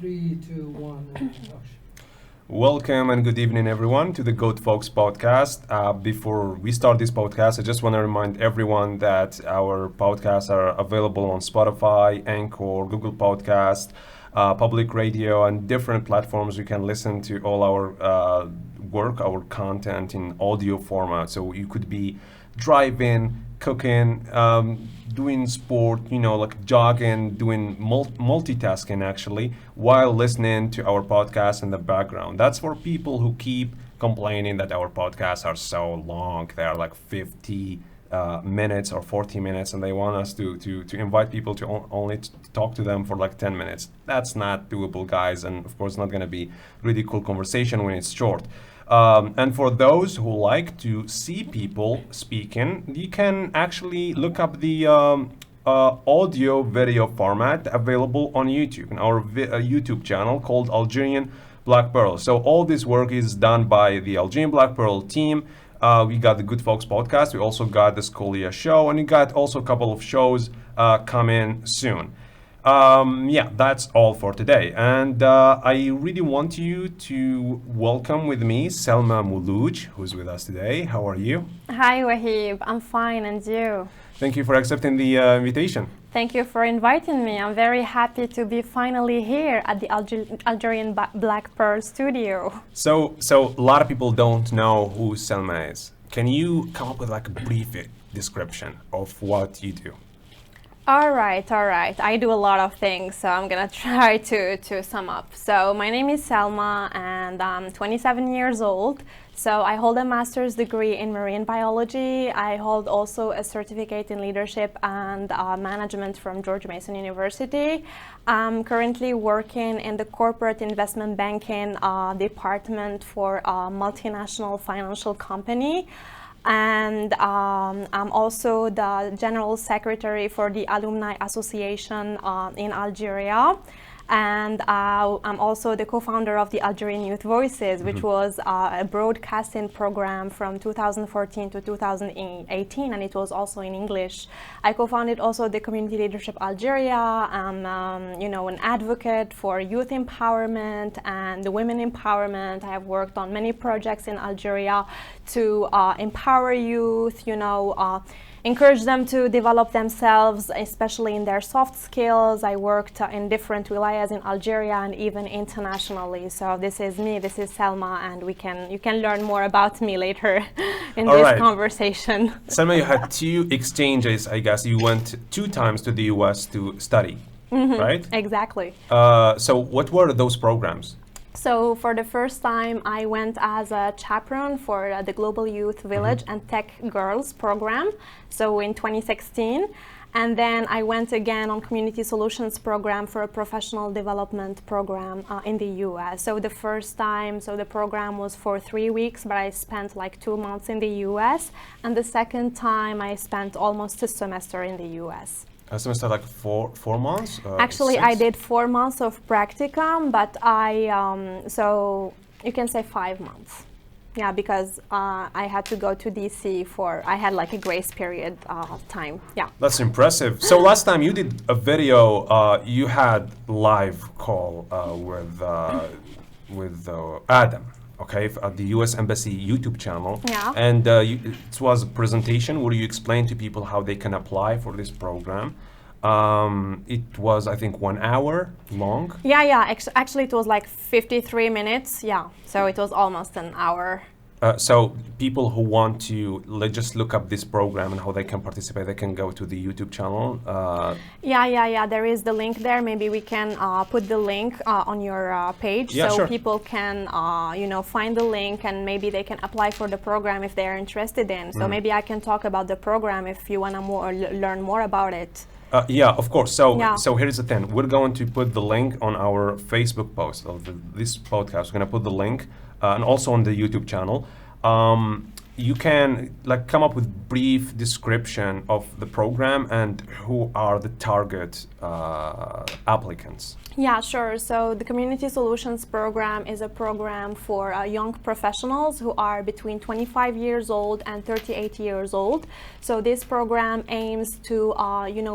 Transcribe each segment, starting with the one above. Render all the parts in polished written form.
3, 2, 1, and action. Welcome and good evening, everyone, to the Goodfolks podcast. Before we start this podcast, I just want to remind everyone that our podcasts are available on Spotify, Anchor, Google Podcast, Public Radio, and different platforms. You can listen to all our work, our content in audio format. So you could be driving, cooking, doing sport, like jogging, doing multitasking actually, while listening to our podcast in the background. That's for people who keep complaining that our podcasts are so long. They are like 50 minutes or 40 minutes, and they want us to invite people to only talk to them for like 10 minutes. That's not doable, guys, and of course not going to be really cool conversation when it's short. And for those who like to see people speaking, you can actually look up the audio video format available on YouTube, in our YouTube channel called Algerian Black Pearl. So all this work is done by the Algerian Black Pearl team. We got the Goodfolks podcast, we also got the K.L.E.O show, and we got also a couple of shows coming soon. That's all for today. And I really want you to welcome with me Selma Mouloudj, who's with us today. How are you? Hi, Wahib. I'm fine, and you? Thank you for accepting the invitation. Thank you for inviting me. I'm very happy to be finally here at the Algerian Black Pearl studio. So a lot of people don't know who Selma is. Can you come up with like a brief description of what you do? All right. I do a lot of things, so I'm gonna try to sum up. So my name is Selma, and I'm 27 years old. So I hold a master's degree in marine biology. I hold also a certificate in leadership and management from George Mason University. I'm currently working in the corporate investment banking department for a multinational financial company. And I'm also the General Secretary for the Alumni Association in Algeria. And I'm also the co-founder of the Algerian Youth Voices, which was a broadcasting program from 2014 to 2018, and it was also in English. I co-founded also the Community Leadership Algeria. I'm an advocate for youth empowerment and women empowerment. I have worked on many projects in Algeria to empower youth, encourage them to develop themselves, especially in their soft skills. I worked in different wilayas in Algeria and even internationally. So this is me, this is Selma, and you can learn more about me later in this conversation. Selma, you had 2 exchanges, I guess. You went 2 times to the US to study, right? Exactly. So what were those programs? So for the first time, I went as a chaperone for the Global Youth Village and Tech Girls program, so in 2016. And then I went again on Community Solutions program for a professional development program in the US. So the first time, the program was for 3 weeks, but I spent like 2 months in the US. And the second time, I spent almost a semester in the US. A semester like four months? Actually, 6? I did 4 months of practicum, but so you can say 5 months. Yeah, because I had to go to DC I had like a grace period of time. Yeah. That's impressive. So last time you did a video, you had live call with Adam. Okay, at the U.S. Embassy YouTube channel. Yeah. And it was a presentation where you explained to people how they can apply for this program. It was, I think, 1 hour long. Yeah. Actually, it was like 53 minutes. Yeah. So it was almost an hour. So people who want to just look up this program and how they can participate, they can go to the YouTube channel. Yeah. There is the link there. Maybe we can put the link on your page, so sure. People can find the link, and maybe they can apply for the program if they're interested in. So maybe I can talk about the program if you want to learn more about it. Yeah, of course. So here's the thing. We're going to put the link on our Facebook post of this podcast. We're going to put the link and also on the YouTube channel. you can like come up with brief description of the program and who are the target applicants. Yeah, sure. So the Community Solutions Program is a program for young professionals who are between 25 years old and 38 years old. So this program aims to,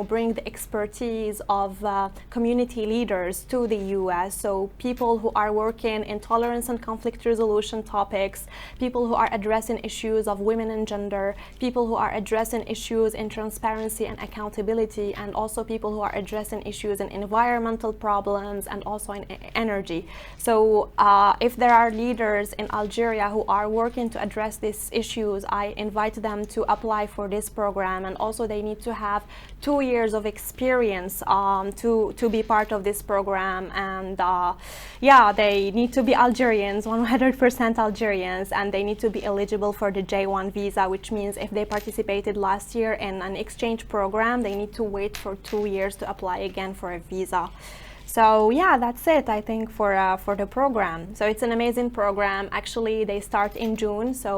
bring the expertise of community leaders to the U.S. So people who are working in tolerance and conflict resolution topics, people who are addressing issues of women and gender, people who are addressing issues in transparency and accountability, and also people who are addressing issues in environmental problems and also in energy. So if there are leaders in Algeria who are working to address these issues, I invite them to apply for this program, and also they need to have 2 years of experience to be part of this program, and they need to be Algerians, 100% Algerians, and they need to be eligible for the J1 visa, which means if they participated last year in an exchange program, they need to wait for 2 years to apply again for a visa. So yeah, that's it, I think, for the program. So it's an amazing program. Actually, they start in June. So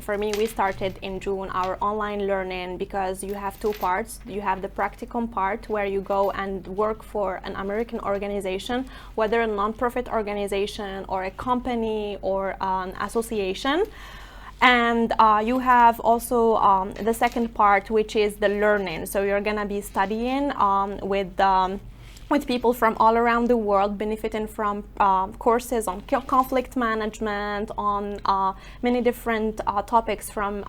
for me, we started in June our online learning, because you have 2 parts. You have the practicum part where you go and work for an American organization, whether a non-profit organization or a company or an association. And you have also the second part, which is the learning. So you're gonna be studying with people from all around the world, benefiting from courses on conflict management, on many different topics from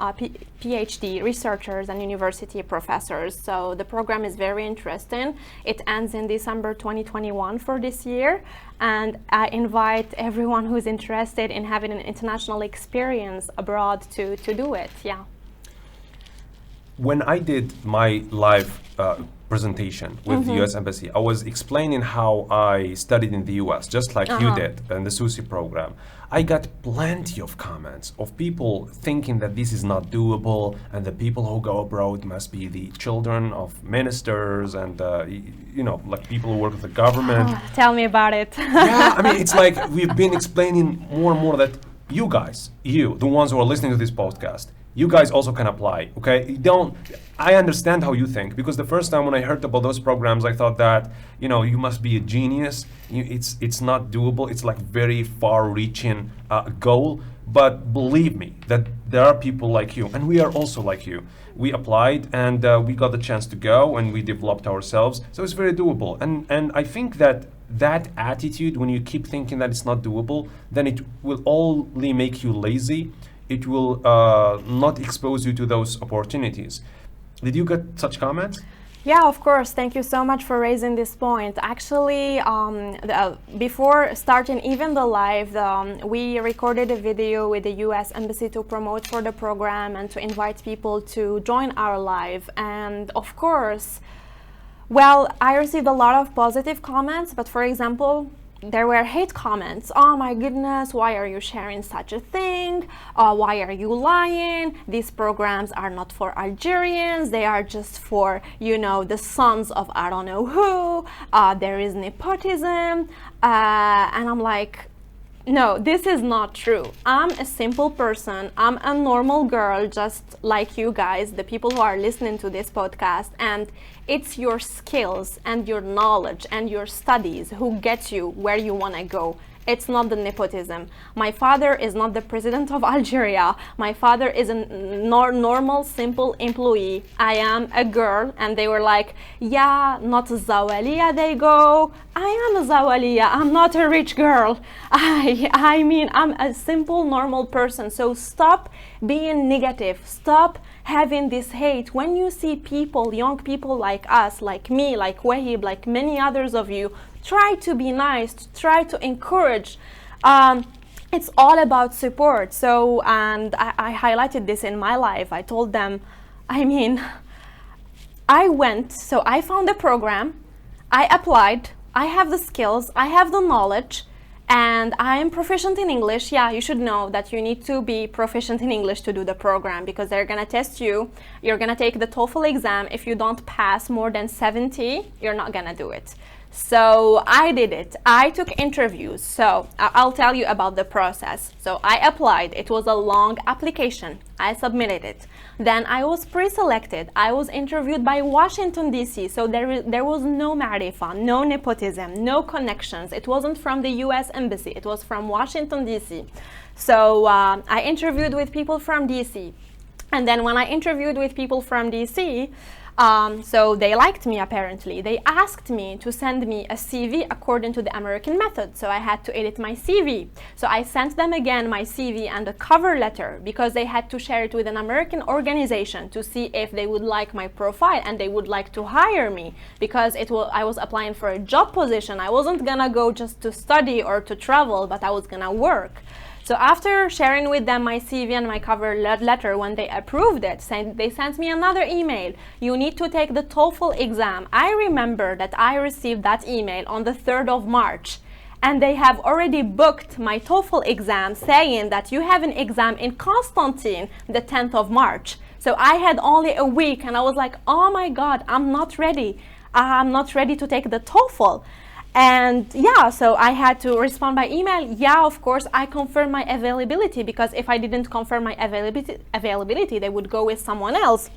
PhD researchers and university professors. So the program is very interesting. It ends in December 2021 for this year. And I invite everyone who's interested in having an international experience abroad to do it, yeah. When I did my live presentation with the US Embassy, I was explaining how I studied in the US, just like you did in the SUSI program. I got plenty of comments of people thinking that this is not doable, and the people who go abroad must be the children of ministers and, like people who work with the government. Oh, tell me about it. Yeah, I mean, it's like we've been explaining more and more that you guys, the ones who are listening to this podcast, you guys also can apply, okay? I understand how you think, because the first time when I heard about those programs, I thought that, you must be a genius. It's not doable. It's like very far-reaching goal. But believe me, that there are people like you, and we are also like you. We applied, and we got the chance to go, and we developed ourselves. So it's very doable. And I think that attitude, when you keep thinking that it's not doable, then it will only make you lazy. It will not expose you to those opportunities. Did you get such comments? Yeah, of course. Thank you so much for raising this point. Actually, before starting even the live, we recorded a video with the US Embassy to promote for the program and to invite people to join our live. And of course, I received a lot of positive comments, but for example, there were hate comments. Oh my goodness, why are you sharing such a thing? Why are you lying? These programs are not for Algerians. They are just for, the sons of I don't know who. There is nepotism. And I'm like, no, this is not true. I'm a simple person. I'm a normal girl, just like you guys, the people who are listening to this podcast. And it's your skills and your knowledge and your studies who get you where you want to go. It's not the nepotism. My father is not the president of Algeria. My father is a normal, simple employee. I am a girl, and they were like, yeah, not Zawaliya they go. I am a Zawaliya. I'm not a rich girl. I mean, I'm a simple, normal person. So stop being negative. Stop having this hate. When you see people, young people like us, like me, like Wahib, like many others of you, try to be nice, try to encourage. It's all about support. So, and I highlighted this in my life. I told them, I found the program, I applied, I have the skills, I have the knowledge, and I am proficient in English. Yeah, you should know that you need to be proficient in English to do the program, because they're gonna test you. You're gonna take the TOEFL exam. If you don't pass more than 70, you're not gonna do it. So I did it. I took interviews. So I'll tell you about the process. So I applied. It was a long application. I submitted it. Then I was pre-selected. I was interviewed by Washington, D.C. So there was no marifa, no nepotism, no connections. It wasn't from the U.S. Embassy. It was from Washington, D.C. So I interviewed with people from D.C. And then when I interviewed with people from D.C., so they liked me apparently. They asked me to send me a CV according to the American method. So I had to edit my CV. So I sent them again my CV and a cover letter because they had to share it with an American organization to see if they would like my profile and they would like to hire me, because I was applying for a job position. I wasn't gonna go just to study or to travel, but I was gonna work. So after sharing with them my CV and my cover letter, when they approved it, they sent me another email. You need to take the TOEFL exam. I remember that I received that email on the 3rd of March. And they have already booked my TOEFL exam, saying that you have an exam in Constantine the 10th of March. So I had only a week and I was like, oh my God, I'm not ready. I'm not ready to take the TOEFL. And yeah, so I had to respond by email. Yeah, of course, I confirm my availability, because if I didn't confirm my availability, they would go with someone else.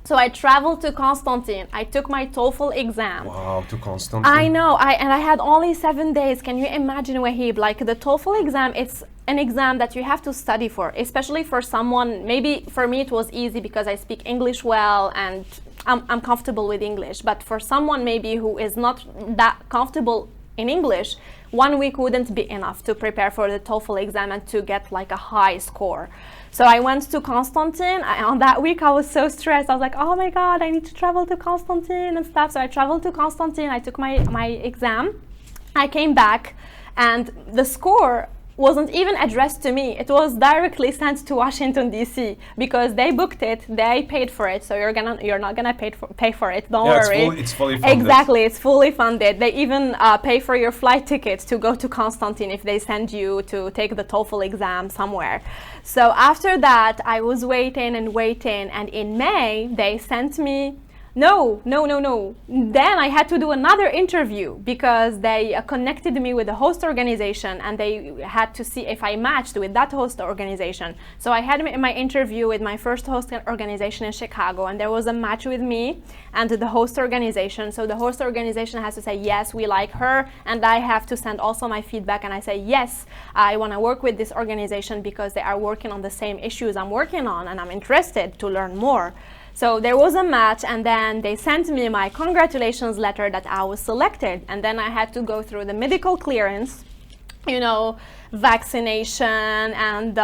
So I traveled to Constantine. I took my TOEFL exam. Wow, to Constantine. I know, and I had only 7 days. Can you imagine, Wahib? Like the TOEFL exam, it's an exam that you have to study for, especially for someone, maybe for me it was easy because I speak English well and I'm comfortable with English. But for someone maybe who is not that comfortable in English, 1 week wouldn't be enough to prepare for the TOEFL exam and to get like a high score. So I went to Constantine. On that week I was so stressed. I was like, oh my God, I need to travel to Constantine and stuff. So I traveled to Constantine. I took my exam. I came back and the score wasn't even addressed to me. It was directly sent to Washington, D.C. because they booked it, they paid for it. So you're not gonna pay for it. Don't worry. It's fully funded. Exactly, it's fully funded. They even pay for your flight ticket to go to Constantine if they send you to take the TOEFL exam somewhere. So after that, I was waiting, and in May they sent me. No. Then I had to do another interview because they connected me with the host organization and they had to see if I matched with that host organization. So I had my interview with my first host organization in Chicago, and there was a match with me and the host organization. So the host organization has to say, yes, we like her, and I have to send also my feedback, and I say, yes, I want to work with this organization because they are working on the same issues I'm working on and I'm interested to learn more. So there was a match, and then they sent me my congratulations letter that I was selected, and then I had to go through the medical clearance, vaccination and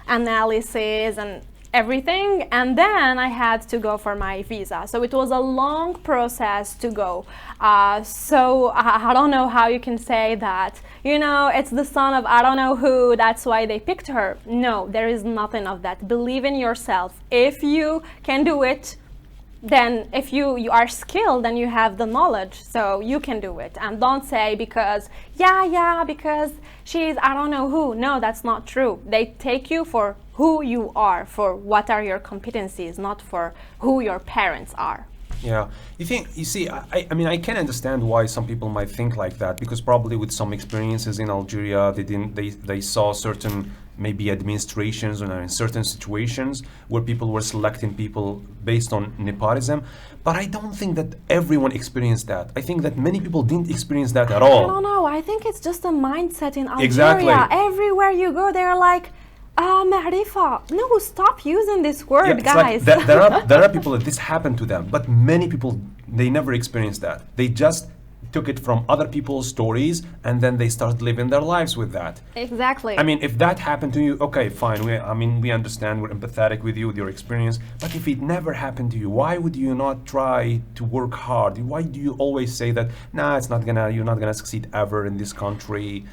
analysis and everything, and then I had to go for my visa. So it was a long process to go. So I don't know how you can say that, it's the son of I don't know who, that's why they picked her. No, there is nothing of that. Believe in yourself. If you can do it, then if you are skilled and you have the knowledge, so you can do it. And don't say because she's I don't know who. No, that's not true. They take you for who you are, for what are your competencies, not for who your parents are. Yeah, I can understand why some people might think like that, because probably with some experiences in Algeria, they saw certain maybe administrations or in certain situations where people were selecting people based on nepotism. But I don't think that everyone experienced that. I think that many people didn't experience that at all. I don't know. I think it's just a mindset in Algeria. Exactly. Everywhere you go, they're like, Marifa. No, stop using this word, guys. Like there are people that this happened to them, but many people, they never experienced that. They just took it from other people's stories, and then they started living their lives with that. Exactly. I mean, if that happened to you, okay, fine. We understand, we're empathetic with you, with your experience. But if it never happened to you, why would you not try to work hard? Why do you always say that, you're not gonna succeed ever in this country,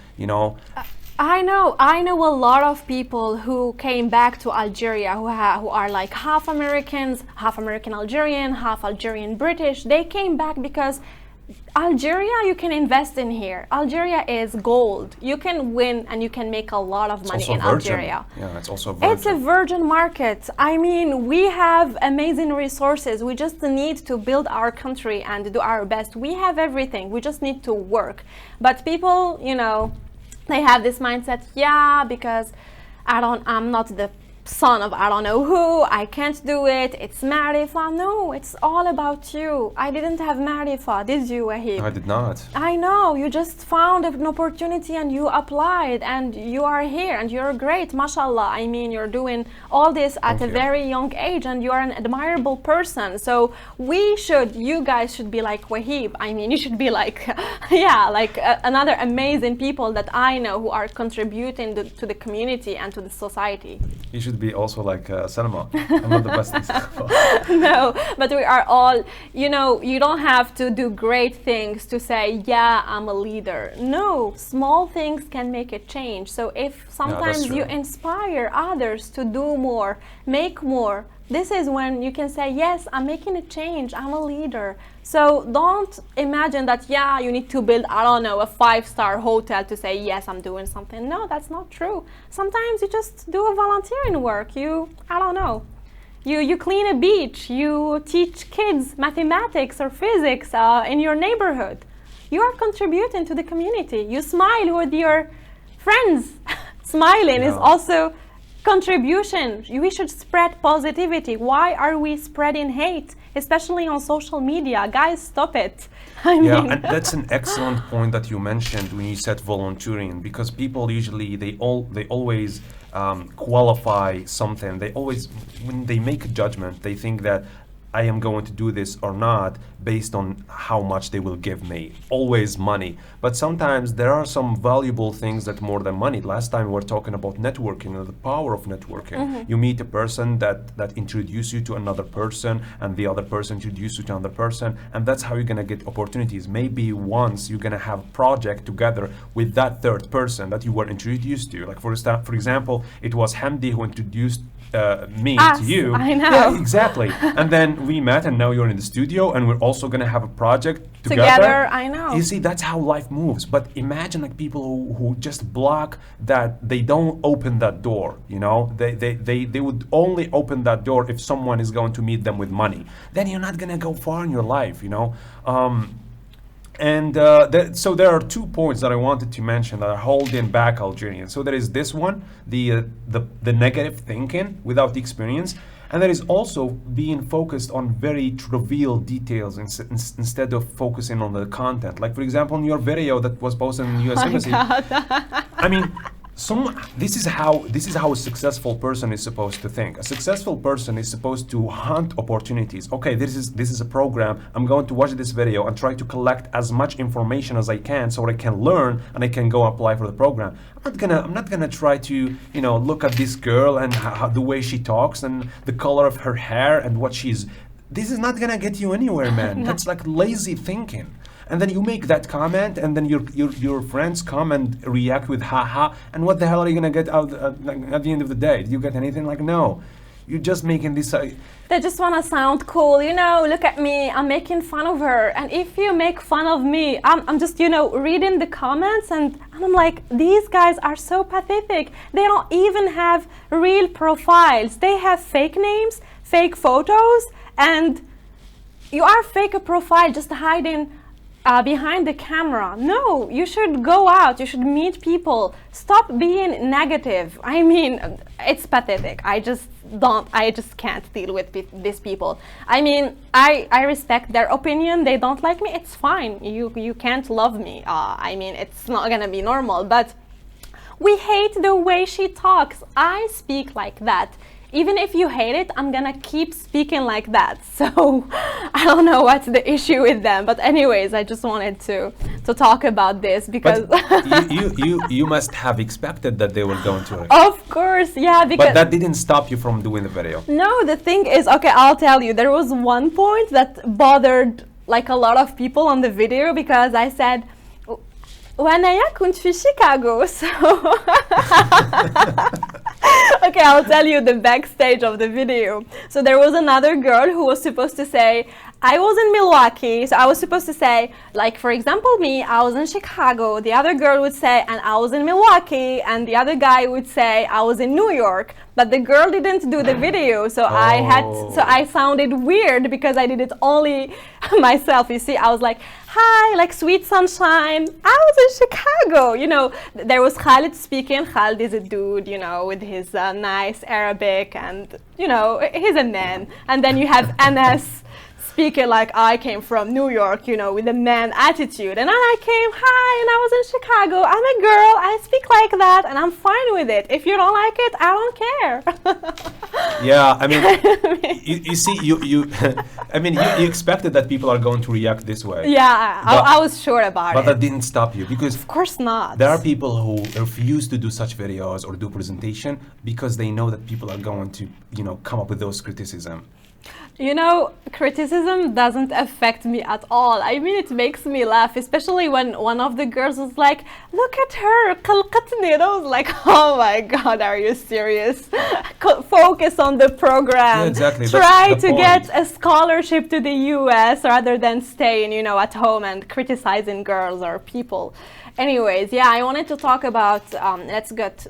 I know a lot of people who came back to Algeria who are like half American Algerian, half Algerian British. They came back because Algeria, you can invest in here. Algeria is gold. You can win and you can make a lot of money in Algeria. Yeah, it's also virgin. It's a virgin market. I mean, we have amazing resources. We just need to build our country and do our best. We have everything. We just need to work. But people, you know, they have this mindset, yeah, because I'm not the son of I don't know who, I can't do it, it's Marifa. No, it's all about you. I didn't have Marifa, did you, Wahib? I did not. I know, you just found an opportunity and you applied and you are here and you're great, mashallah. I mean, you're doing all this at a very young age and you are an admirable person. So you guys should be like Wahib. I mean, you should be like, another amazing people that I know who are contributing to the community and to the society. You should be also like Selma. I'm not the best example. No, but we are all, you know, you don't have to do great things to say, yeah, I'm a leader. No, small things can make a change. So if sometimes you inspire others to do more, make more, this is when you can say, yes, I'm making a change, I'm a leader. So don't imagine that, yeah, you need to build, I don't know, a 5-star hotel to say, yes, I'm doing something. No, that's not true. Sometimes you just do a volunteering work. You clean a beach, you teach kids mathematics or physics in your neighborhood. You are contributing to the community. You smile with your friends. Smiling is also contribution. We should spread positivity. Why are we spreading hate, especially on social media? Guys, stop it. I mean, and that's an excellent point that you mentioned when you said volunteering, because people usually they always qualify something. They always, when they make a judgment, they think that I am going to do this or not based on how much they will give me. Always money. But sometimes there are some valuable things that more than money. Last time we were talking about networking and the power of networking. Mm-hmm. You meet a person that introduces you to another person, and the other person introduces you to another person, and that's how you're gonna get opportunities. Maybe once you're gonna have a project together with that third person that you were introduced to. Like for example, it was Hamdi who introduced me to you. I know. Yeah, exactly. And then we met, and now you're in the studio, and we're also going to have a project together. I know. You see, that's how life moves. But imagine like people who just block that, they don't open that door, you know? They would only open that door if someone is going to meet them with money. Then you're not going to go far in your life, you know? So there are 2 points that I wanted to mention that are holding back Algerians. So there is this one, the negative thinking without the experience, and there is also being focused on very trivial details instead of focusing on the content. Like for example, in your video that was posted in the U.S. Embassy. I mean, this is how a successful person is supposed to think. A successful person is supposed to hunt opportunities. Okay, this is a program. I'm going to watch this video and try to collect as much information as I can so I can learn and I can go apply for the program. I'm not gonna try to, you know, look at this girl and the way she talks and the color of her hair and what she's. This is not gonna get you anywhere, man. No. That's like lazy thinking. And then you make that comment, and then your friends come and react with haha, and what the hell are you gonna get out at the end of the day? Do you get anything? Like, no, you're just making this. They just wanna sound cool, you know. Look at me, I'm making fun of her, and if you make fun of me, I'm just, you know, reading the comments, and I'm like, these guys are so pathetic. They don't even have real profiles. They have fake names, fake photos, and you are fake a profile just hiding behind the camera. No, you should go out, you should meet people. Stop being negative. I mean, it's pathetic. I just can't deal with these people. I mean, I respect their opinion. They don't like me, it's fine. You can't love me. I mean, it's not gonna be normal, but we hate the way she talks. I speak like that. Even if you hate it, I'm gonna keep speaking like that. So I don't know what's the issue with them. But anyways, I just wanted to talk about this because you must have expected that they were going to. Of course, yeah. Because but that didn't stop you from doing the video. No, the thing is, okay, I'll tell you. There was one point that bothered like a lot of people on the video because I said, وأنا كنت في Chicago. So okay, I'll tell you the backstage of the video. So there was another girl who was supposed to say, I was in Milwaukee, so I was supposed to say, like, for example, me, I was in Chicago. The other girl would say, and I was in Milwaukee, and the other guy would say, I was in New York. But the girl didn't do the video, so I sounded weird because I did it only myself. You see, I was like, hi, like sweet sunshine. I was in Chicago. You know, there was Khalid speaking. Khalid is a dude, you know, with his nice Arabic, and you know, he's a man. And then you have Anas speaking like I came from New York, you know, with a man attitude. And then I came, hi, and I was in Chicago. I'm a girl, I speak like that, and I'm fine with it. If you don't like it, I don't care. Yeah, I mean, you see, I mean, you expected that people are going to react this way. Yeah, I was sure about it. But that didn't stop you, because of course not. There are people who refuse to do such videos or do presentation because they know that people are going to, you know, come up with those criticism. You know, criticism doesn't affect me at all. I mean, it makes me laugh, especially when one of the girls was like, look at her, قلقتني. And I was like, oh my God, are you serious? Focus on the program. Yeah, exactly. Try to get a scholarship to the US rather than staying, you know, at home and criticizing girls or people. Anyways, yeah, I wanted to talk about, let's get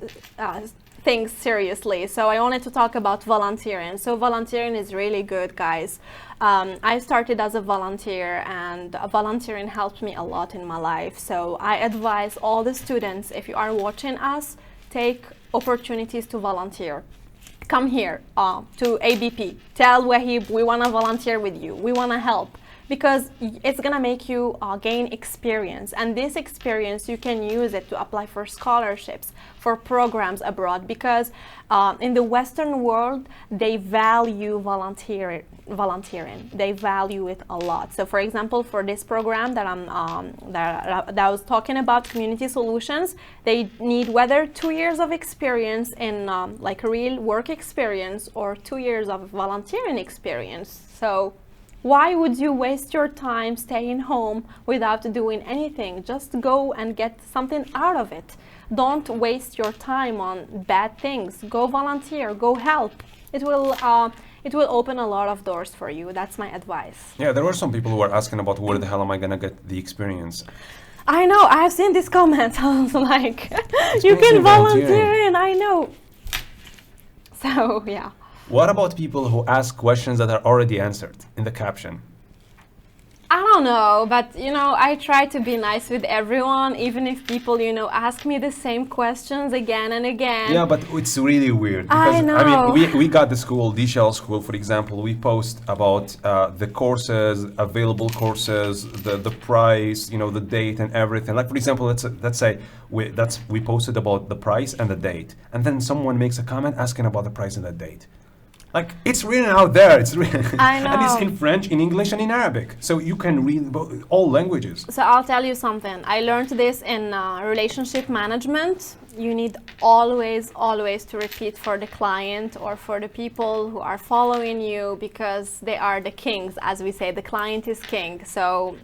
things seriously. So I wanted to talk about volunteering. So volunteering is really good, guys. I started as a volunteer, and volunteering helped me a lot in my life. So I advise all the students, if you are watching us, take opportunities to volunteer. Come here to ABP. Tell Wahib, we want to volunteer with you. We want to help. Because it's gonna make you gain experience, and this experience you can use it to apply for scholarships, for programs abroad, because in the Western world they value volunteering. They value it a lot. So for example, for this program that I was talking about, Community Solutions, they need whether 2 years of experience in like real work experience or 2 years of volunteering experience. So why would you waste your time staying home without doing anything? Just go and get something out of it. Don't waste your time on bad things. Go volunteer, go help. It will open a lot of doors for you. That's my advice. Yeah, there were some people who were asking about where the hell am I gonna get the experience? I know, I have seen this comment. I was like, you can volunteer, and I know. So, yeah. What about people who ask questions that are already answered in the caption? I don't know, but you know, I try to be nice with everyone, even if people, you know, ask me the same questions again and again. Yeah, but it's really weird. Because, I know. I mean, we got the school, DShell School, for example, we post about the courses, available courses, the price, you know, the date and everything. Like, for example, let's say we posted about the price and the date, and then someone makes a comment asking about the price and the date. Like, it's written out there. It's written. I know. And it's in French, in English, and in Arabic. So you can read all languages. So I'll tell you something. I learned this in relationship management. You need always to repeat for the client or for the people who are following you, because they are the kings, as we say. The client is king. So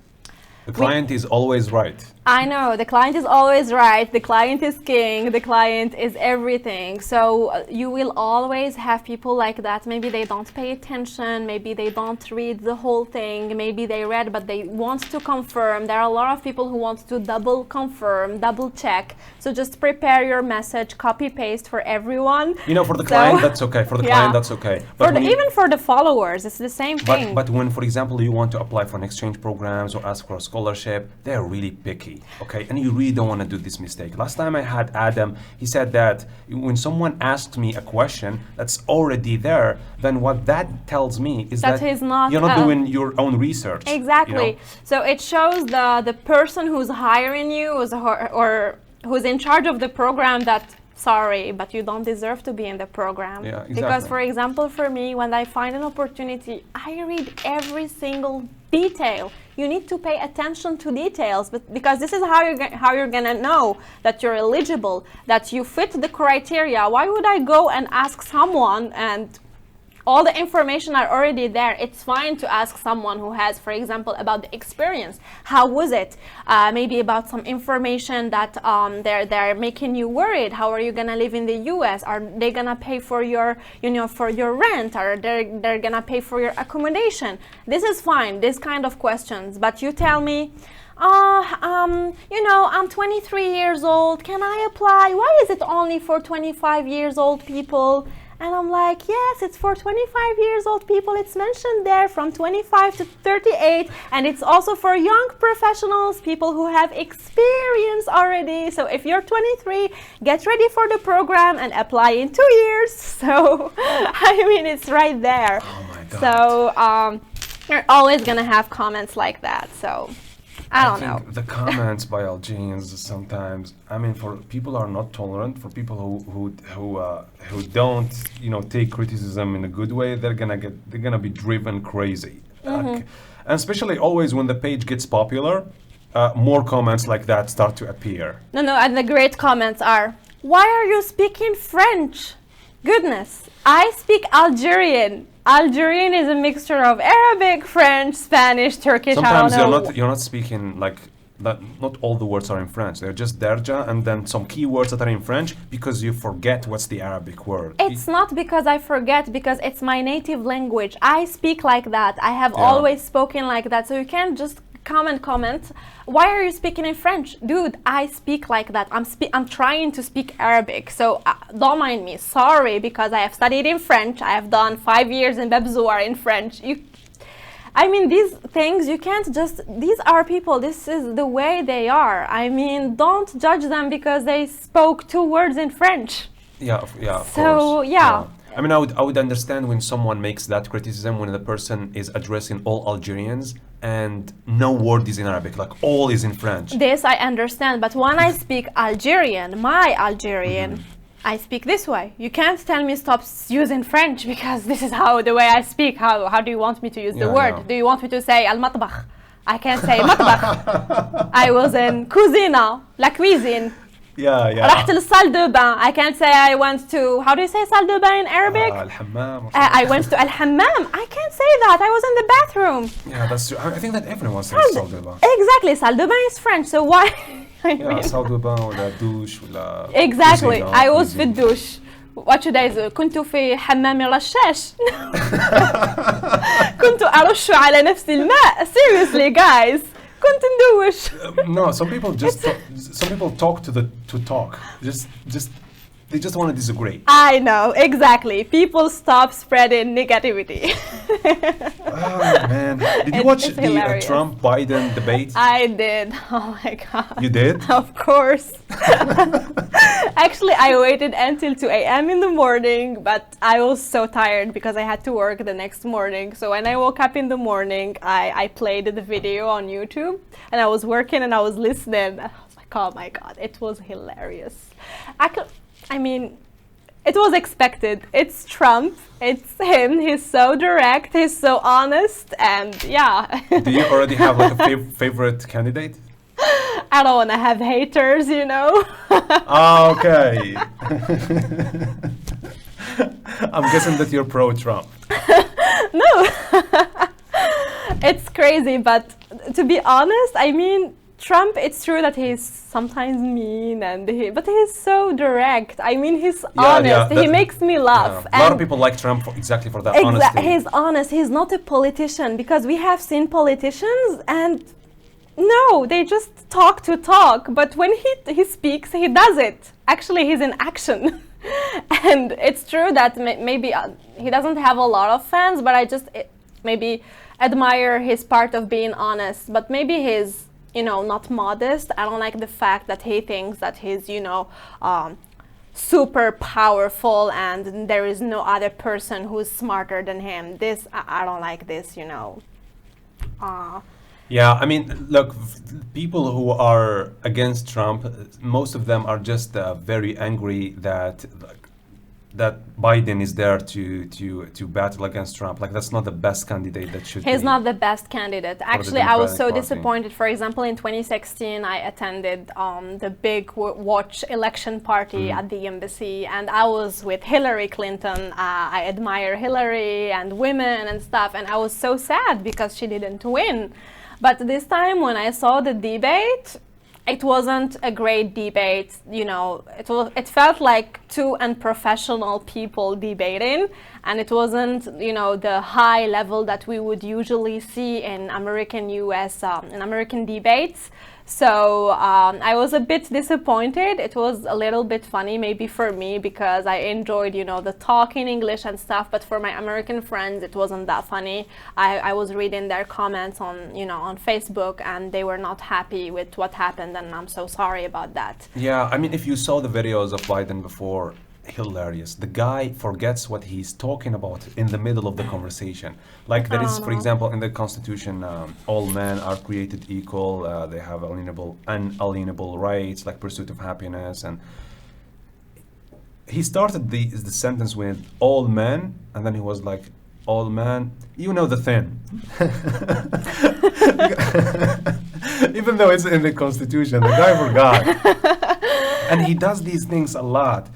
the client is always right. I know, the client is always right, the client is king, the client is everything. So you will always have people like that. Maybe they don't pay attention, maybe they don't read the whole thing, maybe they read but they want to confirm. There are a lot of people who want to double confirm, double check. So just prepare your message, copy paste for everyone. You know, for the client that's okay, for the client that's okay. But even for the followers, it's the same thing. But when, for example, you want to apply for an exchange programs or ask for a scholarship, they're really picky. Okay, and you really don't want to do this mistake. Last time I had Adam, he said that when someone asks me a question that's already there, then what that tells me is that you're not doing your own research. Exactly. You know? So it shows the person who's hiring you or who's in charge of the program that, sorry, but you don't deserve to be in the program. Yeah, exactly. Because, for example, for me, when I find an opportunity, I read every single detail. You need to pay attention to details, but because this is how you're gonna know that you're eligible, that you fit the criteria. Why would I go and ask someone and all the information are already there. It's fine to ask someone who has, for example, about the experience. How was it? Maybe about some information that they're making you worried. How are you gonna live in the U.S.? Are they gonna pay for your, for your rent? Or they're gonna pay for your accommodation? This is fine, this kind of questions. But you tell me, I'm 23 years old. Can I apply? Why is it only for 25 years old people? And I'm like, yes, it's for 25 years old people. It's mentioned there from 25 to 38. And it's also for young professionals, people who have experience already. So if you're 23, get ready for the program and apply in 2 years. So, I mean, it's right there. Oh my God. So, you're always going to have comments like that. So, I don't know. The comments by Algerians sometimes, I mean, for people are not tolerant, for people who don't, take criticism in a good way, they're gonna be driven crazy. And especially always when the page gets popular, more comments like that start to appear. No, and the great comments are, why are you speaking French? Goodness, I speak Algerian. Algerian is a mixture of Arabic, French, Spanish, Turkish. Sometimes I don't know. you're not speaking like that. Not all the words are in French. They're just derja and then some key words that are in French because you forget what's the Arabic word. It's not because I forget, because it's my native language. I speak like that. I have always spoken like that. So you can't just comment. Why are you speaking in French? Dude, I speak like that. I'm trying to speak Arabic. So don't mind me. Sorry, because I have studied in French. I have done 5 years in Bebzoar in French. I mean, these things, you can't just, these are people, this is the way they are. I mean, don't judge them because they spoke 2 words in French. Yeah, of course. So, yeah. I mean, I would understand when someone makes that criticism when the person is addressing all Algerians and no word is in Arabic, like all is in French. This I understand, but when I speak Algerian, my Algerian, I speak this way. You can't tell me stop using French because this is the way I speak. How do you want me to use the word? No. Do you want me to say al-matbakh? I can't say matbakh. I was in cuisine, la cuisine. Yeah. رحت للصال de bain. I can't say I went to, how do you say salle de bain in Arabic? Al-hammam. I went to al-hammam. I can't say that. I was in the bathroom. Yeah, that's true. I think that everyone says salle de bain. Exactly. Salle de bain is French. So why? Yeah, salle de bain ولا douche ولا Exactly. cuisine, I was cuisine. في الدوش. What should I do? كنت في حمام رشاش. كنت أرش على نفسي الماء. Seriously, guys. كنت ندوش. No, some people talk to talk. They just want to disagree. I know, exactly. People stop spreading negativity. Oh man, did you watch It's the hilarious. Trump-Biden debate? I did. Oh my God. You did? Of course. Actually, I waited until 2 a.m. in the morning, but I was so tired because I had to work the next morning. So when I woke up in the morning, I played the video on YouTube and I was working and I was listening. I was like, oh my God, it was hilarious. I mean, it was expected. It's Trump. It's him. He's so direct. He's so honest. And yeah. Do you already have like a favorite candidate? I don't want to have haters, you know. Oh, okay. I'm guessing that you're pro-Trump. No. It's crazy, but to be honest, I mean, Trump, it's true that he's sometimes mean, but he's so direct. I mean, he's honest. He makes me laugh. A lot of people like Trump exactly for that honesty. He's honest. He's not a politician, because we have seen politicians and no, they just talk to talk. But when he speaks, he does it. Actually, he's in action. And it's true that maybe he doesn't have a lot of fans, but I just maybe admire his part of being honest. But maybe he's, not modest. I don't like the fact that he thinks that he's, super powerful and there is no other person who's smarter than him. I don't like this, Yeah, I mean, look, people who are against Trump, most of them are just very angry that that Biden is there to battle against Trump. Like that's not the best candidate that should He's be. not the best candidate. Actually, I was so Democratic Party. disappointed. For example, in 2016, I attended the big watch election party at the embassy, and I was with Hillary Clinton. I admire Hillary and women and stuff, and I was so sad because she didn't win. But this time, when I saw the debate, it wasn't a great debate, you know. It felt like two unprofessional people debating, and it wasn't, you know, the high level that we would usually see in American debates. So I was a bit disappointed. It was a little bit funny maybe for me because I enjoyed, you know, the talk in English and stuff, but for my American friends it wasn't that funny. I was reading their comments on, you know, on Facebook, and they were not happy with what happened, and I'm so sorry about that. Yeah, I mean, if you saw the videos of Biden before, hilarious. The guy forgets what he's talking about in the middle of the conversation. Like there is, for example, in the Constitution, all men are created equal. They have unalienable rights, like pursuit of happiness. And he started the sentence with all men, and then he was like, all men, you know the thing. Even though it's in the Constitution, the guy forgot. And he does these things a lot.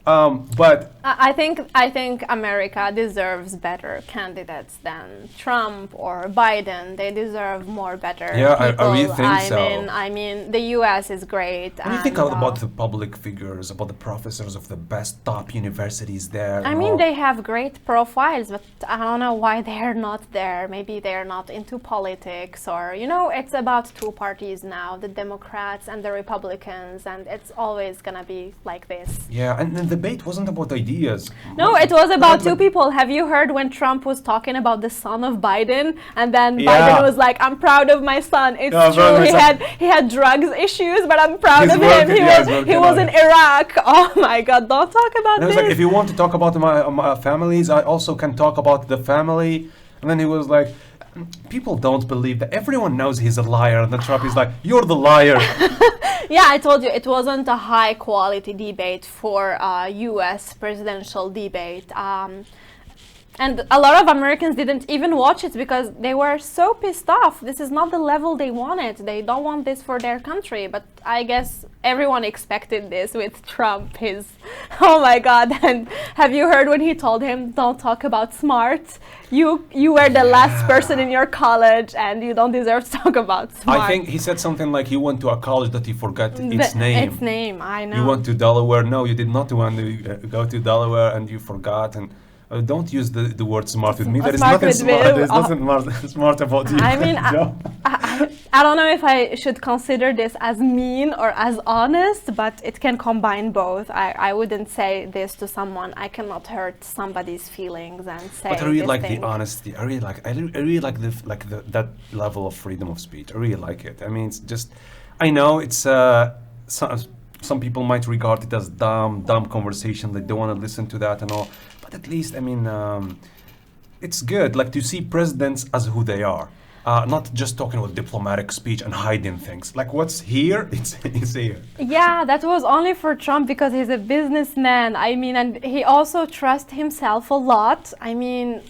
But I think America deserves better candidates than Trump or Biden. They deserve more better people. I really think so. I mean, the U.S. is great. What do you think about the public figures, about the professors of the best top universities there? I mean, they have great profiles, but I don't know why they're not there. Maybe they're not into politics, or, you know, it's about two parties now, the Democrats and the Republicans, and it's always gonna be like this. Yeah, and the debate wasn't about ideas. No, it was about two people. Have you heard when Trump was talking about the son of Biden, and then Biden was like, "I'm proud of my son. It's true. He had drugs issues, but I'm proud of him. He was in Iraq. Oh my God! Don't talk about and this." I was like, if you want to talk about my families, I also can talk about the family. And then he was like, people don't believe that. Everyone knows he's a liar. And then Trump is like, you're the liar. Yeah, I told you, it wasn't a high quality debate for US presidential debate. And a lot of Americans didn't even watch it because they were so pissed off. This is not the level they wanted. They don't want this for their country. But I guess everyone expected this with Trump. Oh my God. And have you heard when he told him, don't talk about smart? You were the last person in your college and you don't deserve to talk about smart. I think he said something like he went to a college that he forgot its name. Its name, I know. You went to Delaware. No, you did not want to go to Delaware and you forgot. And don't use the word smart with me. There is nothing smart. There's nothing smart about you. I mean, I don't know if I should consider this as mean or as honest, but it can combine both. I wouldn't say this to someone. I cannot hurt somebody's feelings and say. But I really this like thing. the honesty. I really like that level of freedom of speech. I really like it. I mean, it's just, I know it's some people might regard it as dumb conversation. They don't want to listen to that and all. But at least, I mean, it's good, like to see presidents as who they are, not just talking about diplomatic speech and hiding things. Like what's here, it's here. Yeah, that was only for Trump because he's a businessman. I mean, and he also trusts himself a lot. I mean,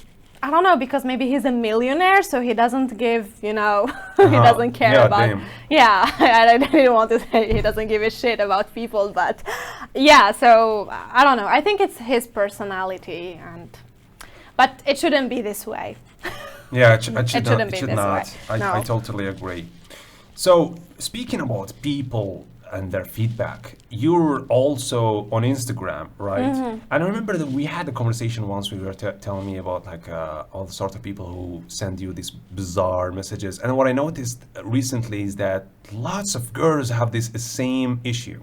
I don't know, because maybe he's a millionaire, so he doesn't give, you know, he doesn't care about. Damn. Yeah, I didn't want to say he doesn't give a shit about people, but yeah, so I don't know. I think it's his personality, but it shouldn't be this way. Yeah, it should not. I totally agree. So speaking about people and their feedback, you're also on Instagram, right? And I remember that we had a conversation once. We were telling me about like all the sort of people who send you these bizarre messages. And what I noticed recently is that lots of girls have this same issue.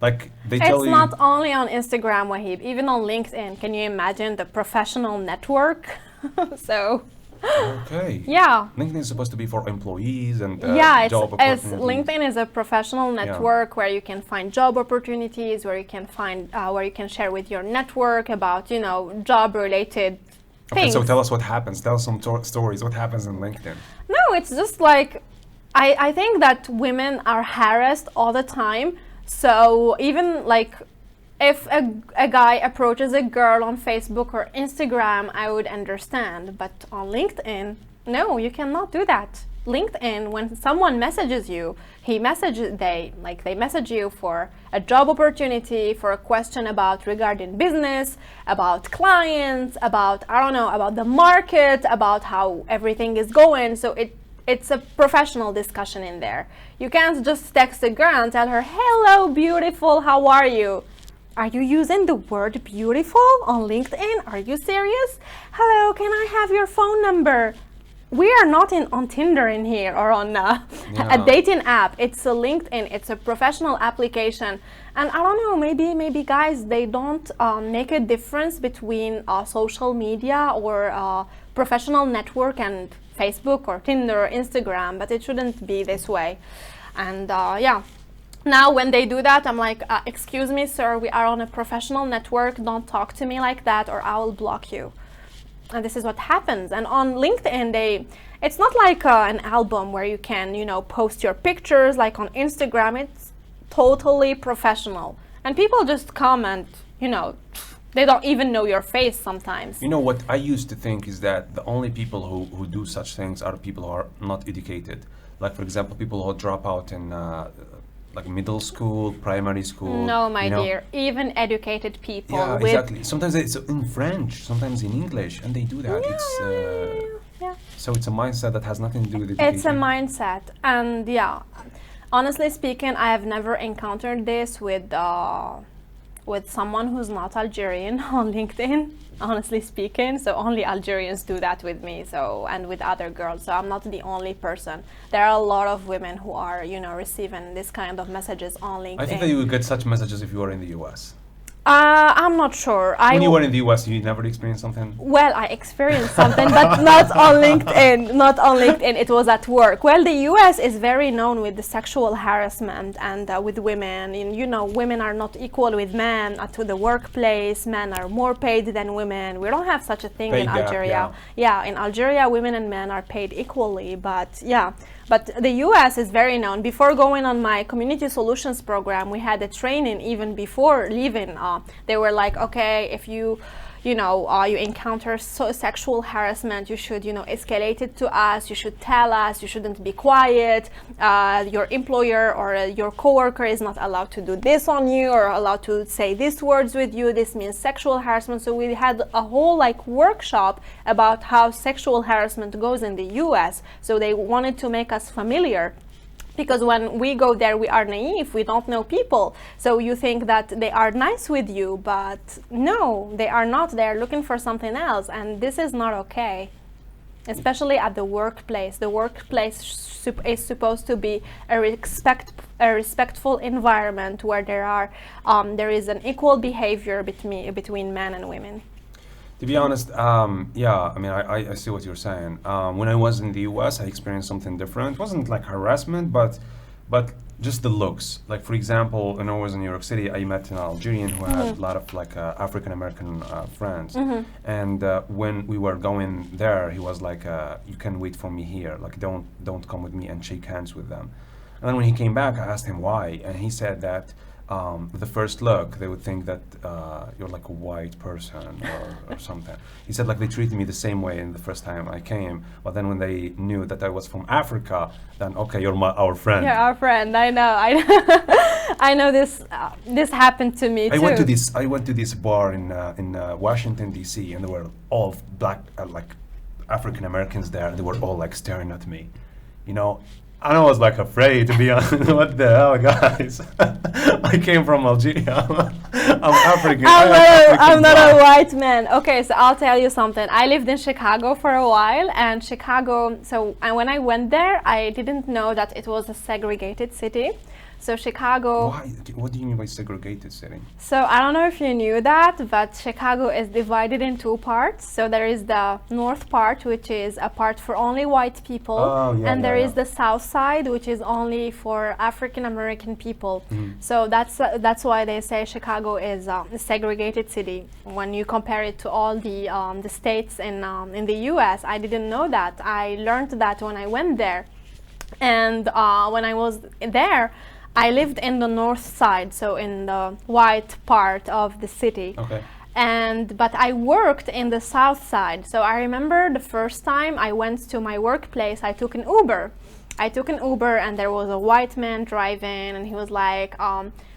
Like they tell you. It's not only on Instagram, Wahib, even on LinkedIn. Can you imagine the professional network? So. Okay. Yeah. LinkedIn is supposed to be for employees and it's job opportunities. LinkedIn is a professional network where you can find job opportunities, where you can find, where you can share with your network about, you know, job-related things. So tell us what happens. Tell us some stories. What happens in LinkedIn? No, it's just like, I think that women are harassed all the time. So even like if a guy approaches a girl on Facebook or Instagram, I would understand. But on LinkedIn, no, you cannot do that. LinkedIn, when someone messages you, they message you for a job opportunity, for a question regarding business, about clients, about the market, about how everything is going. So it's a professional discussion in there. You can't just text a girl and tell her, "Hello, beautiful, how are you?" Are you using the word beautiful on LinkedIn? Are you serious? "Hello, can I have your phone number?" We are not on Tinder in here or on a dating app. It's a LinkedIn. It's a professional application. And I don't know, maybe guys, they don't make a difference between social media or professional network and Facebook or Tinder or Instagram, but it shouldn't be this way. And now when they do that, I'm like, excuse me, sir, we are on a professional network. Don't talk to me like that or I will block you. And this is what happens. And on LinkedIn, it's not like an album where you can, post your pictures like on Instagram. It's totally professional. And people just comment, they don't even know your face sometimes. You know what I used to think is that the only people who do such things are people who are not educated. Like, for example, people who drop out in like middle school, primary school. No, my dear, even educated people. Yeah, exactly. Sometimes it's in French, sometimes in English, and they do that. So it's a mindset that has nothing to do with education. It's a mindset, and honestly speaking, I have never encountered this with someone who's not Algerian on LinkedIn. Honestly speaking, so only Algerians do that with me, and with other girls. So I'm not the only person. There are a lot of women who are, receiving this kind of messages on LinkedIn. I think that you would get such messages if you were in the US. I'm not sure. When you were in the US, you never experienced something? Well, I experienced something, but not on LinkedIn. Not on LinkedIn. It was at work. Well, the US is very known with the sexual harassment and with women. And, women are not equal with men to the workplace. Men are more paid than women. We don't have such a thing in Algeria. Yeah, in Algeria, women and men are paid equally. But the US is very known. Before going on my community solutions program, we had a training even before leaving. They were like, okay, if you encounter sexual harassment, you should, escalate it to us. You should tell us. You shouldn't be quiet. Your employer or your coworker is not allowed to do this on you or allowed to say these words with you. This means sexual harassment. So we had a whole workshop about how sexual harassment goes in the US. So they wanted to make us familiar. Because when we go there, we are naive, we don't know people. So you think that they are nice with you, but no, they are not. They are looking for something else, and this is not okay. Especially at the workplace. The workplace is supposed to be a respectful environment where there is an equal behavior between men and women. To be honest, I see what you're saying. When I was in the US, I experienced something different. It wasn't like harassment, but just the looks. Like, for example, when I was in New York City, I met an Algerian who had a lot of African American friends. And when we were going there, he was like, "You can wait for me here. Like, don't come with me and shake hands with them." And then when he came back, I asked him why, and he said that the first look, they would think that you're like a white person or something. He said they treated me the same way in the first time I came, but then when they knew that I was from Africa, then okay, you're our friend. You're our friend. I know. I know this. This happened to me too. I went to this bar in Washington D.C. and there were all black African Americans there, and they were all staring at me, And I was afraid, to be honest. What the hell, guys? I came from Algeria. I'm African. I'm not a white man. Okay, so I'll tell you something. I lived in Chicago for a while, and when I went there, I didn't know that it was a segregated city. So Chicago... Why? What do you mean by segregated city? So I don't know if you knew that, but Chicago is divided in two parts. So there is the north part, which is a part for only white people. And there is the south side, which is only for African American people. So that's why they say Chicago is a segregated city. When you compare it to all the states in the US, I didn't know that. I learned that when I went there. And when I was there, I lived in the north side, so in the white part of the city. Okay. But I worked in the south side. So I remember the first time I went to my workplace, I took an Uber. And there was a white man driving, and he was like,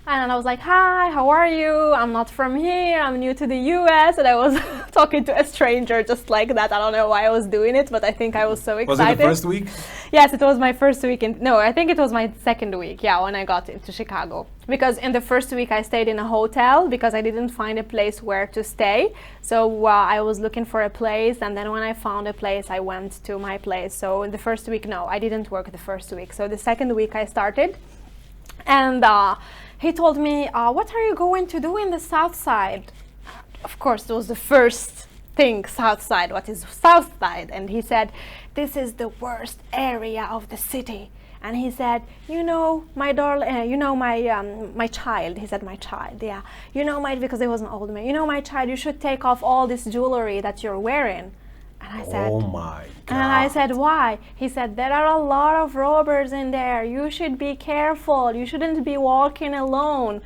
and I was like, hi, how are you? I'm not from here, I'm new to the US. And I was talking to a stranger just like that. I don't know why I was doing it, but I think I was so excited. Was it the first week? Yes, it was my first week. No, I think it was my second week, when I got into Chicago. Because in the first week I stayed in a hotel because I didn't find a place where to stay. So I was looking for a place, and then when I found a place, I went to my place. So in the first week, no, I didn't work the first week. So the second week I started, and he told me, what are you going to do in the south side? Of course, it was the first thing, south side. What is south side? And he said, this is the worst area of the city. And he said, my darling, my child. He said, my child, yeah. Because he was an old man. My child, you should take off all this jewelry that you're wearing. And I said, oh my God. And I said, why? He said, there are a lot of robbers in there. You should be careful. You shouldn't be walking alone.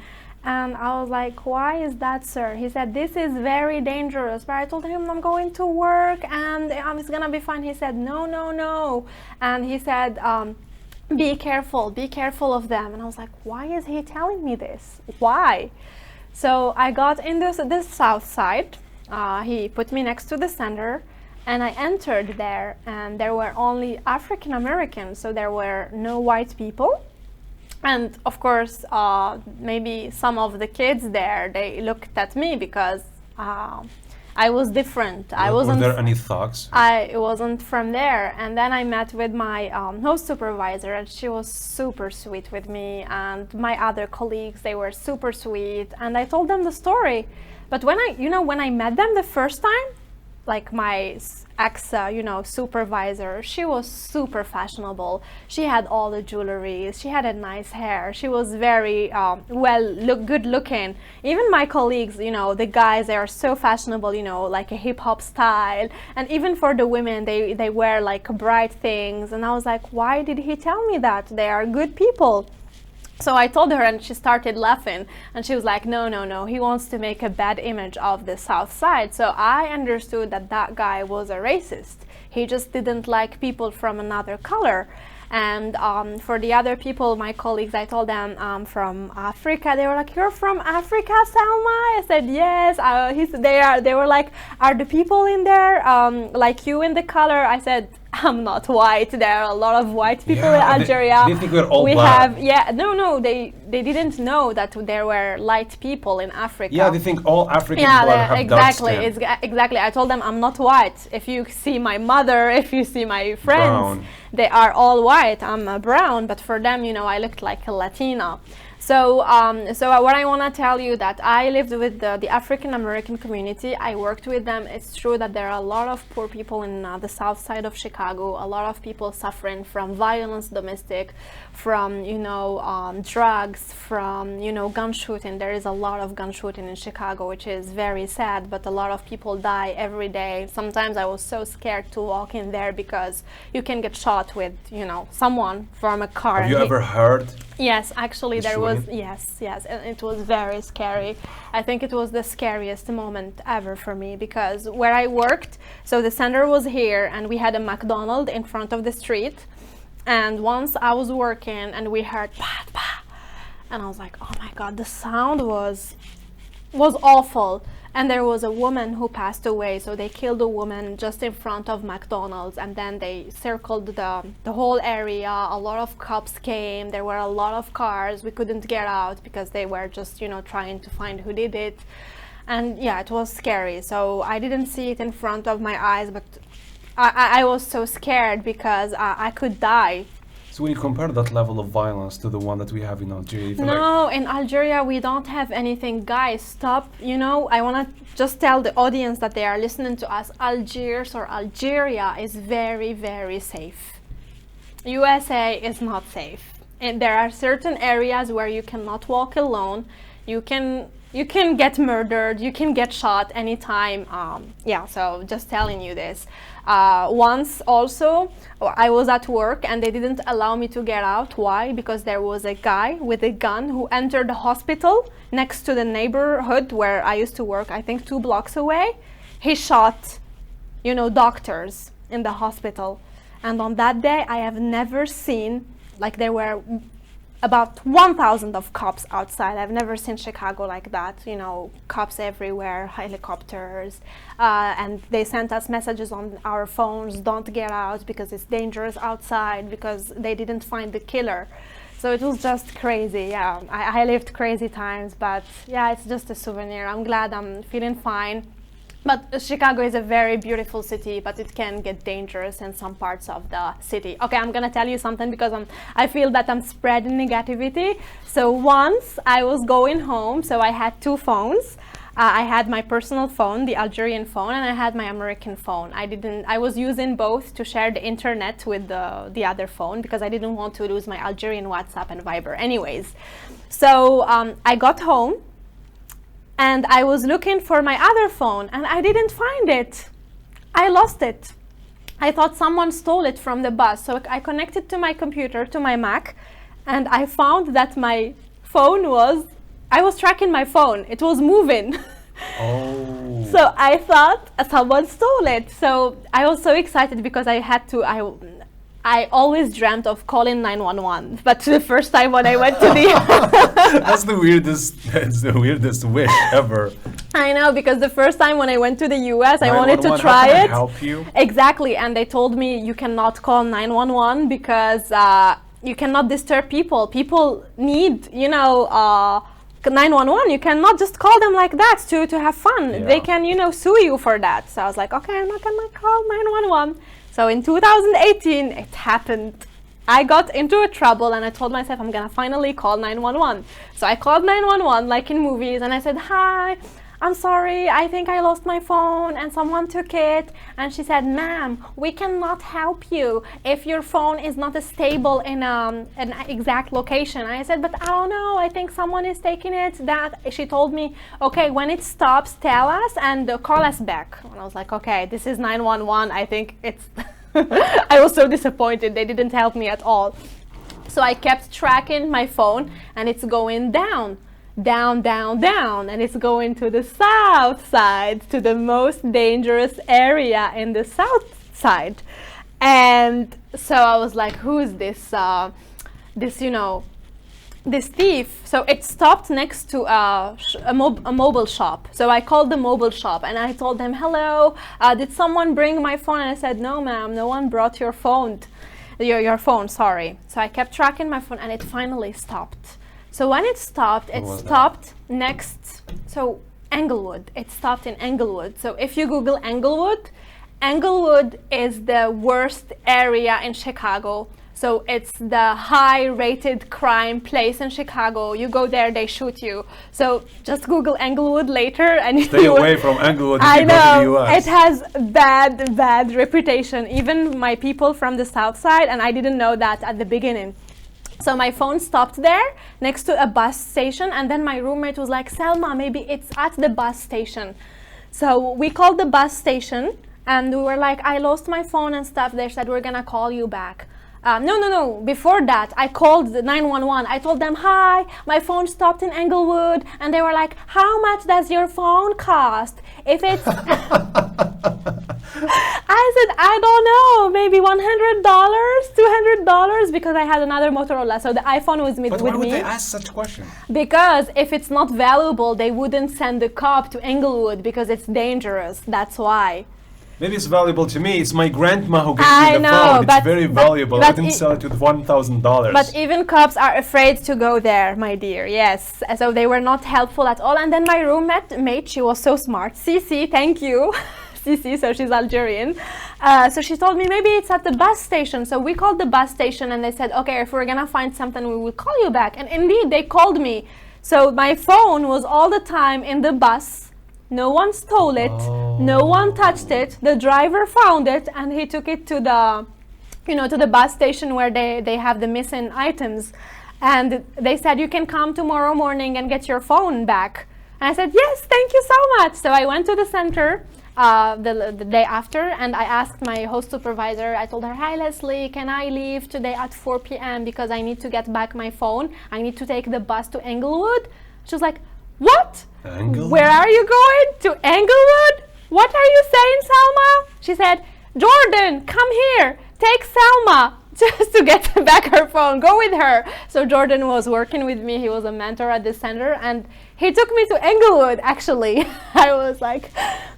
And I was like, why is that, sir? He said, this is very dangerous. But I told him, I'm going to work and it's going to be fine. He said, no. And he said, be careful of them. And I was like, why is he telling me this? Why? So I got into this south side. He put me next to the center. And I entered there, and there were only African Americans, so there were no white people. And of course, maybe some of the kids there, they looked at me because I was different. Were there any thugs? I wasn't from there. And then I met with my host supervisor, and she was super sweet with me. And my other colleagues, they were super sweet. And I told them the story. But when I met them the first time, like my supervisor, she was super fashionable. She had all the jewelry. She had a nice hair. She was very good looking. Even my colleagues, the guys, they are so fashionable, like a hip hop style. And even for the women, they wear like bright things. And I was like, why did he tell me that? They are good people. So I told her, and she started laughing, and she was like, no, he wants to make a bad image of the South Side. So I understood that guy was a racist. He just didn't like people from another color. And for the other people, my colleagues, I told them I'm from Africa. They were like, you're from Africa, Selma? I said, yes. They were like, are the people in there like you in the color? I said, I'm not white. There are a lot of white people in Algeria. They think we're all black. They didn't know that there were light people in Africa. Yeah, they think all African people have dark skin. Exactly. I told them I'm not white. If you see my mother, if you see my friends, brown. They are all white. I'm brown, but for them, I looked like a Latina. So what I want to tell you that I lived with the African American community. I worked with them. It's true that there are a lot of poor people in the south side of Chicago, a lot of people suffering from violence, domestic, from drugs, from gun shooting. There is a lot of gun shooting in Chicago, which is very sad, but a lot of people die every day. Sometimes I was so scared to walk in there because you can get shot with someone from a car. Have you ever heard? Yes, actually there was. Shooting? Yes, and it was very scary. I think it was the scariest moment ever for me because where I worked, so the center was here and we had a McDonald's in front of the street. And once I was working and we heard bah, bah, and I was like, oh my God, the sound was awful. And there was a woman who passed away, so they killed a woman just in front of McDonald's, and then they circled the whole area. A lot of cops came. There were a lot of cars. We couldn't get out because they were just trying to find who did it. And yeah, it was scary. So I didn't see it in front of my eyes, but I was so scared because I could die. So when you compare that level of violence to the one that we have in Algeria, no, in Algeria we don't have anything. Guys, stop. I want to just tell the audience that they are listening to us, Algiers or Algeria is very, very safe. USA is not safe. And there are certain areas where you cannot walk alone. You can You can get murdered, you can get shot anytime. Yeah, so just telling you this. Once also, I was at work and they didn't allow me to get out. Why? Because there was a guy with a gun who entered the hospital next to the neighborhood where I used to work, I think 2 blocks away. He shot, you know, doctors in the hospital. And on that day, I have never seen, like there were about 1,000 of cops outside. I've never seen Chicago like that, you know, cops everywhere, helicopters, and they sent us messages on our phones, don't get out because it's dangerous outside, because they didn't find the killer. So it was just crazy. Yeah, I lived crazy times, but yeah, it's just a souvenir. I'm glad I'm feeling fine. But Chicago is a very beautiful city, but it can get dangerous in some parts of the city. Okay, I'm gonna tell you something because I feel that I'm spreading negativity. So once I was going home, so I had 2 phones. I had my personal phone, the Algerian phone, and I had my American phone. I was using both to share the internet with the other phone because I didn't want to lose my Algerian WhatsApp and Viber anyways. So I got home, and I was looking for my other phone and I didn't find it. I lost it. I thought someone stole it from the bus. So I connected to my computer, to my Mac, and I found that my phone I was tracking my phone. It was moving. Oh. So I thought someone stole it. So I was so excited because I always dreamt of calling 911, but the first time when I went to the That's the weirdest wish ever. I know, because the first time when I went to the US, I wanted to 911, try how can I it. help you? Exactly, and they told me you cannot call 911 because you cannot disturb people. People need, 911. You cannot just call them like that to have fun. Yeah. They can, sue you for that. So I was like, okay, I'm not gonna call 911. So in 2018, it happened. I got into a trouble and I told myself I'm gonna finally call 911. So I called 911 like in movies and I said, hi, I'm sorry, I think I lost my phone and someone took it. And she said, ma'am, we cannot help you if your phone is not stable in an exact location. I said, but I don't know, I think someone is taking it. She told me, okay, when it stops, tell us and call us back. And I was like, okay, this is 911, I think it's... I was so disappointed, they didn't help me at all. So I kept tracking my phone and it's going down, and it's going to the south side, to the most dangerous area in the south side. And so I was like, who is this thief? So it stopped next to a mobile shop. So I called the mobile shop and I told them, hello, did someone bring my phone? And I said, no ma'am, no one brought your phone, your phone, sorry. So I kept tracking my phone and it finally stopped. So when it stopped, next, so Englewood, it stopped in Englewood. So if you Google Englewood is the worst area in Chicago. So it's the high-rated crime place in Chicago. You go there, they shoot you. So just Google Englewood later and Stay away from Englewood if I you go to the know, US. it has bad reputation. Even my people from the south side, and I didn't know that at the beginning. So my phone stopped there next to a bus station, and then my roommate was like, Selma, maybe it's at the bus station. So we called the bus station and we were like, I lost my phone and stuff. They said, we're gonna call you back. No. Before that, I called the 911. I told them, hi, my phone stopped in Englewood. And they were like, how much does your phone cost? If it's... I said, I don't know, maybe $100, $200, because I had another Motorola. So the iPhone was with me. But why would they ask such a question? Because if it's not valuable, they wouldn't send the cop to Englewood because it's dangerous. That's why. Maybe it's valuable to me. It's my grandma who gave me the phone. It's very valuable. I didn't sell it to $1,000. But even cops are afraid to go there, my dear. Yes. So they were not helpful at all. And then my roommate, she was so smart. Cici, thank you. Cici, so she's Algerian. So she told me maybe it's at the bus station. So we called the bus station and they said, okay, if we're gonna find something, we will call you back. And indeed, they called me. So my phone was all the time in the bus. No one stole it. No one touched it. The driver found it and he took it to the, to the bus station where they have the missing items. And they said, you can come tomorrow morning and get your phone back. And I said, yes, thank you so much. So I went to the center the day after, and I asked my host supervisor, I told her, hi Leslie, can I leave today at 4 p.m. because I need to get back my phone. I need to take the bus to Englewood. She was like, what? Englewood? Where are you going? To Englewood? What are you saying, Selma? She said, Jordan, come here. Take Selma just to get back her phone. Go with her. So Jordan was working with me. He was a mentor at the center, and he took me to Englewood, actually. I was like,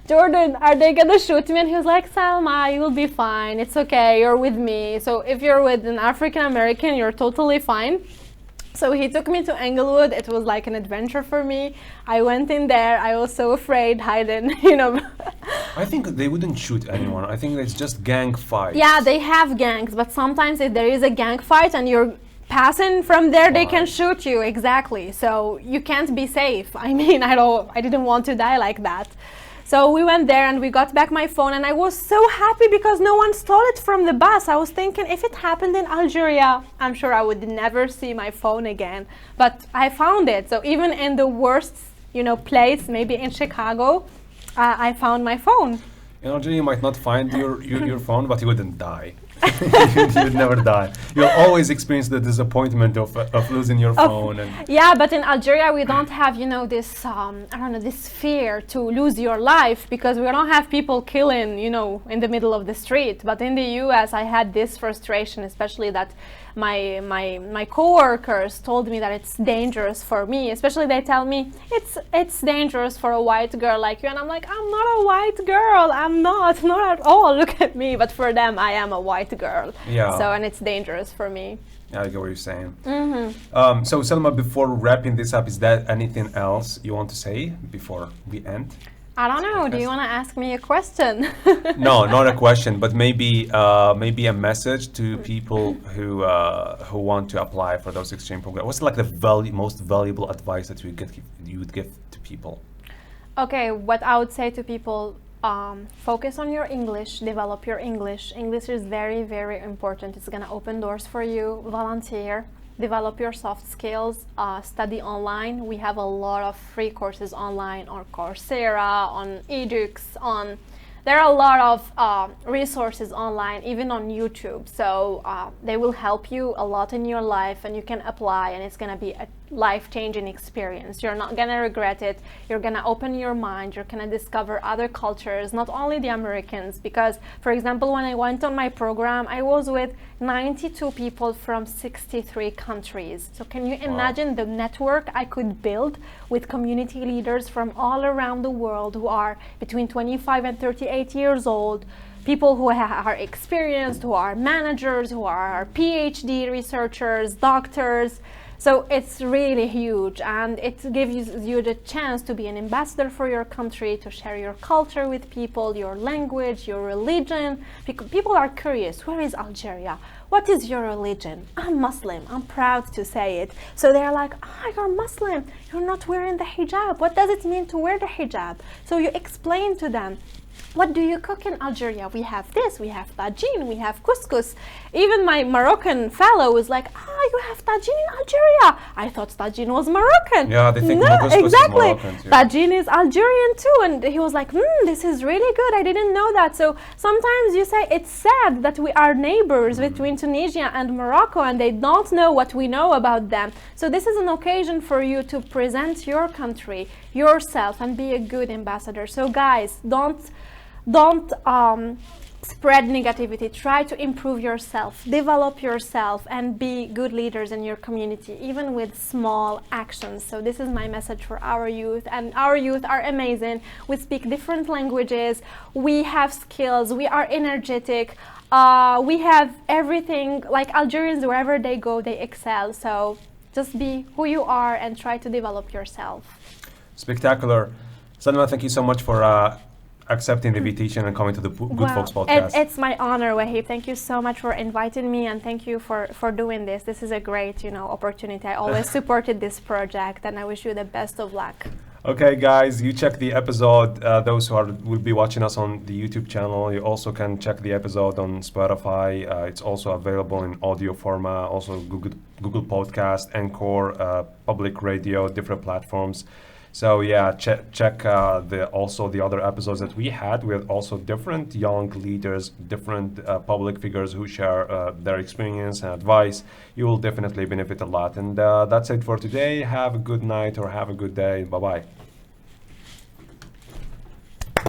Jordan, are they going to shoot me? And he was like, Selma, you'll be fine. It's okay. You're with me. So if you're with an African American, you're totally fine. So he took me to Englewood. It was like an adventure for me. I went in there. I was so afraid, hiding, I think they wouldn't shoot anyone. I think it's just gang fights. Yeah, they have gangs, but sometimes if there is a gang fight and you're passing from there, they can shoot you. Exactly. So you can't be safe. I mean, I didn't want to die like that. So we went there and we got back my phone, and I was so happy because no one stole it from the bus. I was thinking, if it happened in Algeria, I'm sure I would never see my phone again. But I found it. So even in the worst, place, maybe in Chicago, I found my phone. In Algeria, you might not find your phone, but you wouldn't die. You'd never die. You'll always experience the disappointment of losing your phone. Yeah, but in Algeria we don't have this this fear to lose your life, because we don't have people killing in the middle of the street. But in the US I had this frustration, especially that my coworkers told me that it's dangerous for me. Especially they tell me it's dangerous for a white girl like you, and I'm like, I'm not a white girl. I'm not at all. Look at me. But for them, I am a white girl. Yeah. So, and it's dangerous for me. Yeah, I get what you're saying. Mm-hmm. So Selma, before wrapping this up, is there anything else you want to say before we end? I don't know. Do you want to ask me a question? No, not a question, but maybe a message to people who want to apply for those exchange programs. What's like the most valuable advice that you would give to people? Okay, what I would say to people, focus on your English, develop your English. English is very, very important. It's going to open doors for you. Volunteer, develop your soft skills, study online. We have a lot of free courses online on Coursera, on edX, there are a lot of resources online, even on YouTube. So they will help you a lot in your life, and you can apply, and it's going to be a life-changing experience. You're not going to regret it. You're going to open your mind. You're going to discover other cultures, not only the Americans. Because, for example, when I went on my program, I was with 92 people from 63 countries. So can you imagine the network I could build with community leaders from all around the world who are between 25 and 38 years old, people who are experienced, who are managers, who are PhD researchers, doctors. So it's really huge, and it gives you the chance to be an ambassador for your country, to share your culture with people, your language, your religion. People are curious, where is Algeria? What is your religion? I'm Muslim. I'm proud to say it. So they're like, you're Muslim. You're not wearing the hijab. What does it mean to wear the hijab? So you explain to them, what do you cook in Algeria? We have this, we have tagine, we have couscous. Even my Moroccan fellow was like, you have tagine in Algeria. I thought tagine was Moroccan. Yeah, they think no, couscous exactly. is Moroccan too. Tagine is Algerian too. And he was like, this is really good. I didn't know that. So sometimes you say it's sad that we are neighbors between Tunisia and Morocco, and they don't know what we know about them. So this is an occasion for you to present your country, yourself, and be a good ambassador. So guys, don't spread negativity. Try to improve yourself, develop yourself, and be good leaders in your community, even with small actions. So this is my message for our youth, and our youth are amazing. We speak different languages, we have skills, we are energetic, we have everything. Like Algerians, wherever they go, they excel. So just be who you are and try to develop yourself. Spectacular. Selma, thank you so much for accepting the invitation and coming to the Goodfolks podcast. It's my honor, Wahib. Thank you so much for inviting me, and thank you for doing this. This is a great, opportunity. I always supported this project, and I wish you the best of luck. Okay, guys, you check the episode. Those who will be watching us on the YouTube channel, you also can check the episode on Spotify. It's also available in audio format, also Google Podcast, Encore, Public Radio, different platforms. So yeah, check also the other episodes that we had with also different young leaders, different public figures who share their experience and advice. You will definitely benefit a lot. And that's it for today. Have a good night or have a good day. Bye bye.